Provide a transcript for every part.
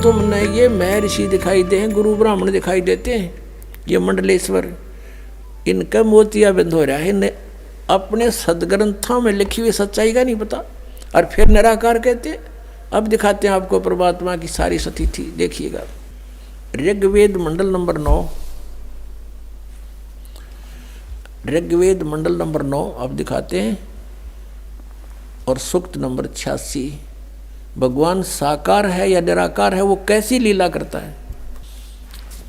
तुमने ये महर्षि दिखाई दे हैं, गुरु ब्राह्मण दिखाई देते हैं, ये मंडलेश्वर, इनका मोतिया बंद हो रहा है, इन्हें अपने सदग्रंथों में लिखी हुई सच्चाई का नहीं पता, और फिर निराकार कहते हैं। अब दिखाते हैं आपको परमात्मा की सारी स्थिति, देखिएगा। ऋग्वेद मंडल नंबर 9, ऋग्वेद मंडल नंबर 9 अब दिखाते हैं, और सूक्त नंबर 86। भगवान साकार है या निराकार है, वो कैसी लीला करता है।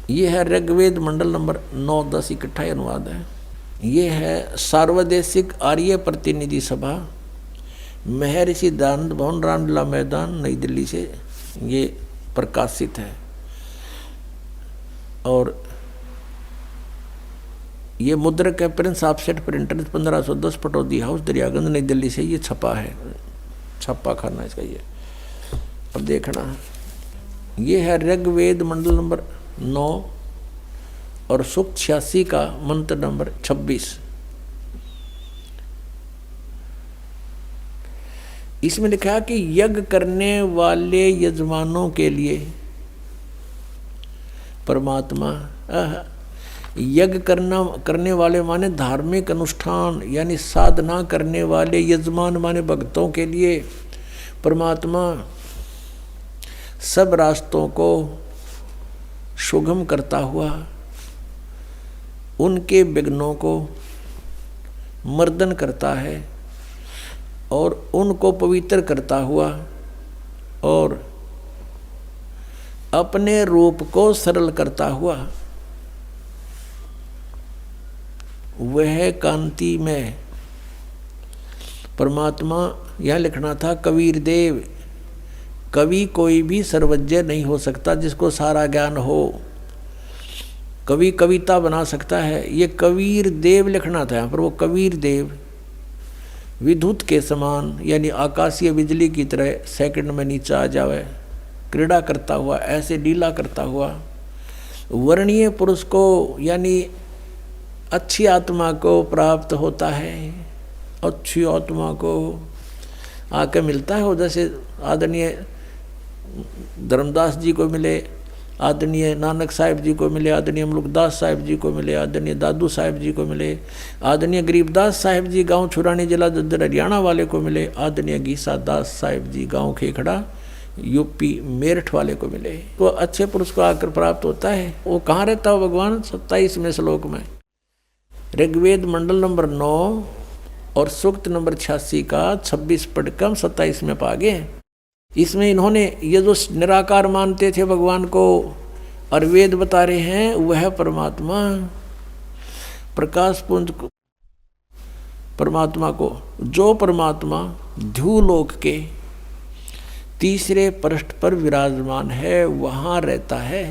ये है ऋग्वेद मंडल नंबर 9, 10 इकट्ठा अनुवाद है। ये है सार्वदेशिक आर्य प्रतिनिधि सभा, महर्षि दयानंद भवन, रामलीला मैदान, नई दिल्ली से ये प्रकाशित है। और ये मुद्रक है Prince offset printer, 1510, Pataudi house, Daryaganj, नई दिल्ली से ये छपा है, छापा खाना इसका ये। अब देखना, ये है ऋग्वेद मंडल नंबर 9 और सूक्त 86 का मंत्र नंबर 26। इसमें लिखा है कि यज्ञ करने वाले यजमानों के लिए परमात्मा, यज्ञ करने वाले माने धार्मिक अनुष्ठान यानी साधना करने वाले, यजमान माने भक्तों के लिए परमात्मा सब रास्तों को सुगम करता हुआ, उनके विघ्नों को मर्दन करता है और उनको पवित्र करता हुआ, और अपने रूप को सरल करता हुआ वह कांति में परमात्मा। यह लिखना था कबीर देव, कवि कोई भी सर्वज्ञ नहीं हो सकता जिसको सारा ज्ञान हो। कवि कविता बना सकता है, ये कबीर देव लिखना था यहाँ पर। वो कबीर देव विद्युत के समान यानी आकाशीय बिजली की तरह सेकंड में नीचे आ जावे, क्रीड़ा करता हुआ, ऐसे लीला करता हुआ वर्णीय पुरुष को यानी अच्छी आत्मा को प्राप्त होता है। अच्छी आत्मा को आके मिलता है वो, जैसे आदरणीय धर्मदास जी को मिले, आदरणीय नानक साहिब जी को मिले, आदरणीय मुल्कदास साहिब जी को मिले, आदरणीय दादू साहिब जी को मिले, आदरणीय गरीबदास साहिब जी गांव छुरानी जिला जद्दर हरियाणा वाले को मिले, आदरणीय गीसा दास साहिब जी गांव खेखड़ा यूपी मेरठ वाले को मिले। तो अच्छे पुरुष को आकर प्राप्त होता है। वो कहाँ रहता हो भगवान? 27वें श्लोक में, ऋग्वेद मंडल नंबर 9 और सूक्त नंबर 86 का 26 पढ़कर 27 में पा गए। इसमें इन्होंने ये जो निराकार मानते थे भगवान को, और वेद बता रहे हैं वह परमात्मा प्रकाश पुंज को, परमात्मा को, जो परमात्मा ध्युलोक के तीसरे पृष्ठ पर विराजमान है, वहाँ रहता है।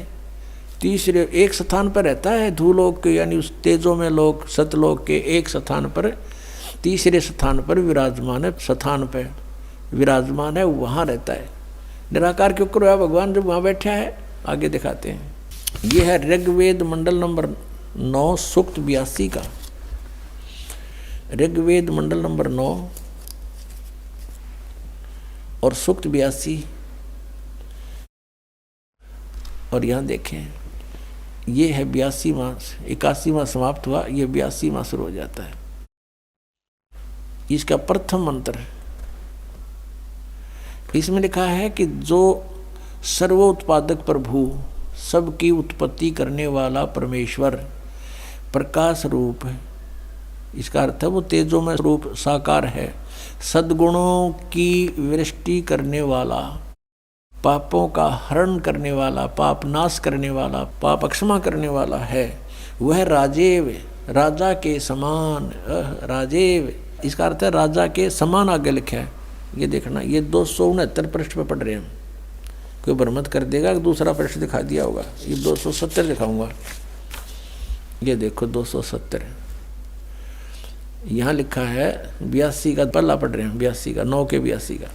तीसरे एक स्थान पर रहता है ध्युलोक के, यानी उस तेजो में लोक सतलोक के एक स्थान पर, तीसरे स्थान पर विराजमान है, स्थान पर विराजमान है, वहाँ रहता है। निराकार क्यों करो है भगवान जब वहाँ बैठा है? आगे दिखाते हैं। ये है ऋग्वेद मंडल नंबर 9 सूक्त 82 का, ऋग्वेद मंडल नंबर 9 और सूक्त 82। और यहाँ देखें, ये है 82वां, 81वां समाप्त हुआ, ये 82वां शुरू हो जाता है। इसका प्रथम मंत्र, इसमें लिखा है कि जो सर्वोत्पादक प्रभु, सबकी उत्पत्ति करने वाला परमेश्वर प्रकाश रूप है। इसका अर्थ है वो तेजो में रूप साकार है, सद्गुणों की वृष्टि करने वाला, पापों का हरण करने वाला, पाप नाश करने वाला, पाप क्षमा करने वाला है। वह राजेव, राजा के समान, राजेव, इसका अर्थ है राजा के समान आगे लिखा है। ये देखना, ये 269 पृष्ठ पे पढ़ रहे हैं। कोई भ्रमत कर देगा कि दूसरा पृष्ठ दिखा दिया होगा। ये 270 दिखाऊंगा। ये देखो 270 यहाँ लिखा है। 82 का पल्ला पढ़ रहे हैं, 82 का 9 के 82 का।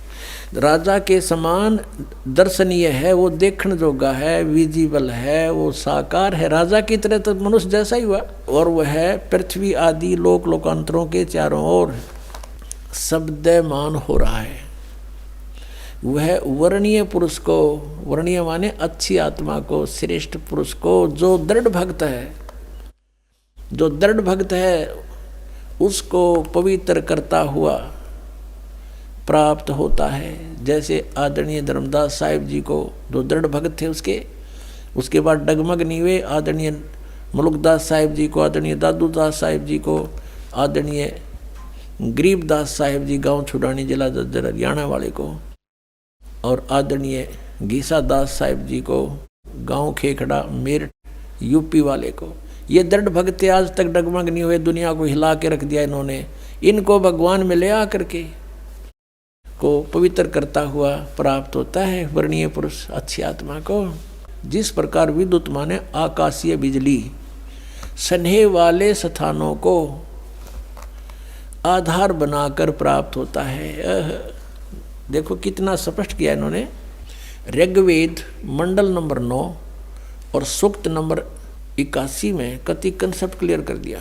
राजा के समान दर्शनीय है, वो देखने जोगा है, विजिबल है, वो साकार है, राजा की तरह तो मनुष्य जैसा ही हुआ। और वह पृथ्वी आदि लोक लोकांतरों के चारों ओर शब्दमान हो रहा है। वह वर्णीय पुरुष को, वर्णीय माने अच्छी आत्मा को, श्रेष्ठ पुरुष को जो दृढ़ भक्त है, जो दृढ़ भक्त है उसको पवित्र करता हुआ प्राप्त होता है। जैसे आदरणीय धर्मदास साहिब जी को जो दृढ़ भक्त थे उसके बाद डगमग नहीं हुए, आदरणीय मुलुकदास साहिब जी को, आदरणीय दादूदास साहिब जी को, आदरणीय गरीबदास साहिब जी गांव छुड़ानी जिला जज्जर हरियाणा वाले को, और आदरणीय गीसा दास साहिब जी को गांव खेखड़ा मेरठ यूपी वाले को। ये दृढ़ भक्त आज तक डगमग नहीं हुए, दुनिया को हिला के रख दिया इन्होंने। इनको भगवान में ले आकर के को पवित्र करता हुआ प्राप्त होता है वर्णीय पुरुष अच्छी आत्मा को। जिस प्रकार विद्युत माने आकाशीय बिजली स्नेह वाले स्थानों को आधार बनाकर प्राप्त होता है। देखो कितना स्पष्ट किया इन्होंने। ऋग्वेद मंडल नंबर 9 और सूक्त नंबर 81 में कति कंसेप्ट क्लियर कर दिया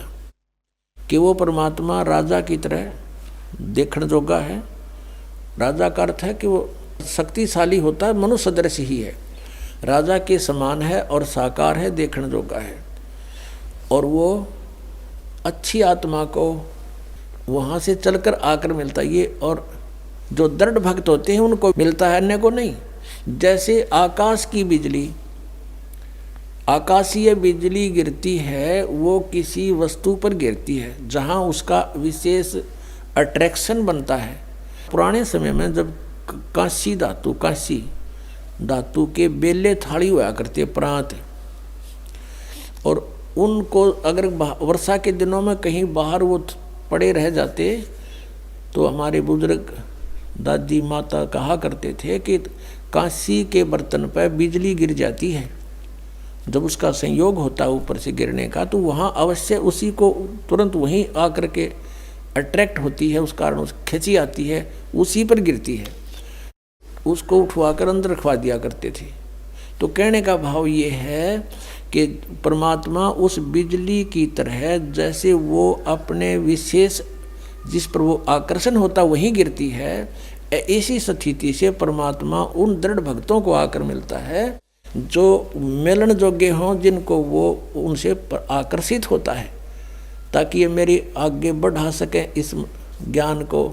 कि वो परमात्मा राजा की तरह देखण जोगा है। राजा का अर्थ है कि वो शक्तिशाली होता है, मनुष्य सदृश ही है, राजा के समान है और साकार है, देखण जोगा है। और वो अच्छी आत्मा को वहाँ से चलकर आकर मिलता है ये, और जो दृढ़ भक्त होते हैं उनको मिलता है, अन्य को नहीं। जैसे आकाश की बिजली, आकाशीय बिजली गिरती है वो किसी वस्तु पर गिरती है जहाँ उसका विशेष अट्रैक्शन बनता है। पुराने समय में जब कांसी धातु के बेले थाली हुआ करते प्रांत, और उनको अगर वर्षा के दिनों में कहीं बाहर वो पड़े रह जाते तो हमारे बुजुर्ग दादी माता कहा करते थे कि कांसी के बर्तन पर बिजली गिर जाती है, जब उसका संयोग होता है ऊपर से गिरने का तो वहाँ अवश्य उसी को तुरंत वहीं आकर के अट्रैक्ट होती है, उस कारण उस खिंची आती है, उसी पर गिरती है। उसको उठवाकर अंदर रखवा दिया करते थे। तो कहने का भाव ये है कि परमात्मा उस बिजली की तरह जैसे वो अपने विशेष जिस पर वो आकर्षण होता वहीं गिरती है, ऐसी स्थिति से परमात्मा उन दृढ़ भक्तों को आकर मिलता है जो मिलन योग्य हों, जिनको वो उनसे आकर्षित होता है, ताकि ये मेरी आगे बढ़ा सकें, इस ज्ञान को,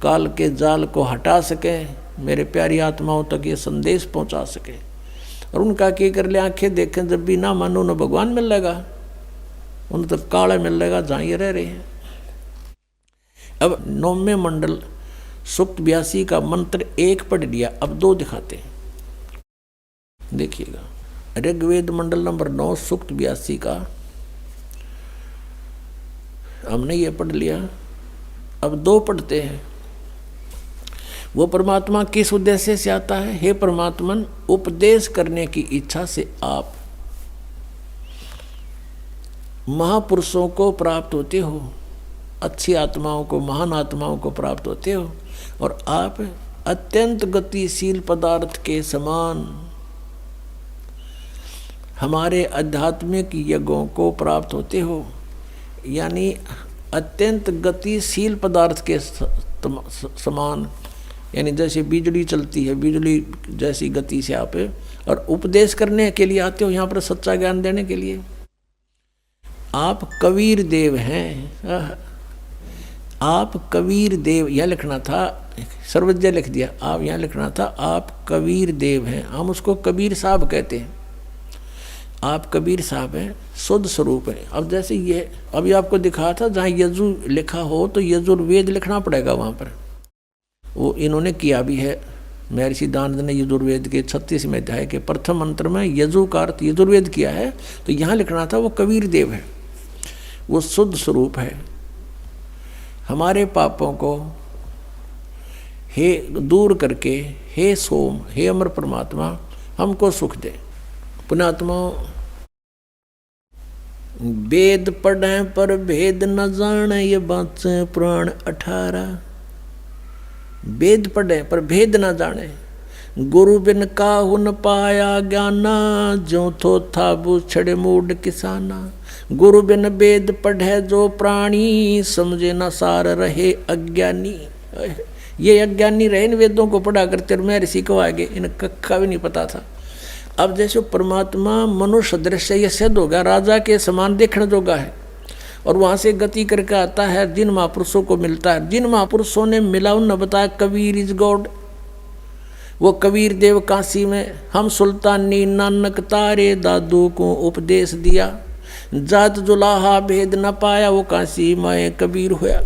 काल के जाल को हटा सकें, मेरे प्यारी आत्माओं तक ये संदेश पहुंचा सकें। और उनका क्या कर ले, आंखें देखें जब भी ना मानो न भगवान मिल लेगा, उन्हें तो काला मिल लेगा जहाँ ये रह रहे हैं। अब 9वें मंडल सूक्त 82 का मंत्र 1 पढ़ लिया, अब 2 दिखाते हैं, देखिएगा। ऋग्वेद मंडल नंबर 9 सूक्त 82 का हमने ये पढ़ लिया, अब 2 पढ़ते हैं। वो परमात्मा किस उद्देश्य से आता है? हे परमात्मन, उपदेश करने की इच्छा से आप महापुरुषों को प्राप्त होते हो, अच्छी आत्माओं को, महान आत्माओं को प्राप्त होते हो, और आप अत्यंत गतिशील पदार्थ के समान हमारे आध्यात्मिक यज्ञों को प्राप्त होते हो। यानी अत्यंत गतिशील पदार्थ के समान, यानी जैसे बिजली चलती है, बिजली जैसी गति से आप, और उपदेश करने के लिए आते हो यहाँ पर, सच्चा ज्ञान देने के लिए। आप कबीर देव हैं, आप कबीर देव, यह लिखना था, सर्वज्ञ लिख दिया, आप यहाँ लिखना था आप कबीर देव हैं। हम उसको कबीर साहब कहते हैं, आप कबीर साहब हैं, शुद्ध स्वरूप है। अब जैसे ये अभी आपको दिखा था, जहाँ यजु लिखा हो तो यजुर्वेद लिखना पड़ेगा वहाँ पर, वो इन्होंने किया भी है। महर्षि दानंद ने यजुर्वेद के 36वें अध्याय के प्रथम मंत्र में यजु का अर्थ यजुर्वेद किया है, तो यहाँ लिखना था वो कबीर देव है, वो शुद्ध स्वरूप है। हमारे पापों को हे दूर करके, हे सोम, हे अमर परमात्मा, हमको सुख दे। पुण्यात्मा, वेद पढ़े पर भेद न जाने, ये बात से पुराण 18। वेद पढ़े पर भेद न जाने, गुरु बिन काहू न पाया ज्ञाना, जो थो था बूछड़े मूड किसाना। गुरु बिन वेद पढ़े जो प्राणी, समझे न सार रहे अज्ञानी। ये अज्ञानी रहे इन वेदों को पढ़ा करते और मैं ऋषि को आगे इन कक्का भी नहीं पता था। अब जैसे परमात्मा मनुष्य दृश्य ये सिद्ध होगा, राजा के समान देखने जोगा है, और वहाँ से गति करके आता है, जिन महापुरुषों को मिलता है, जिन महापुरुषों ने मिला उन्होंने बताया कबीर इज गॉड। वो कबीर देव काशी में हम सुल्तानी नानक तारे दादू को उपदेश दिया, जात जुलाहा भेद न पाया, वो काशी माए कबीर होया।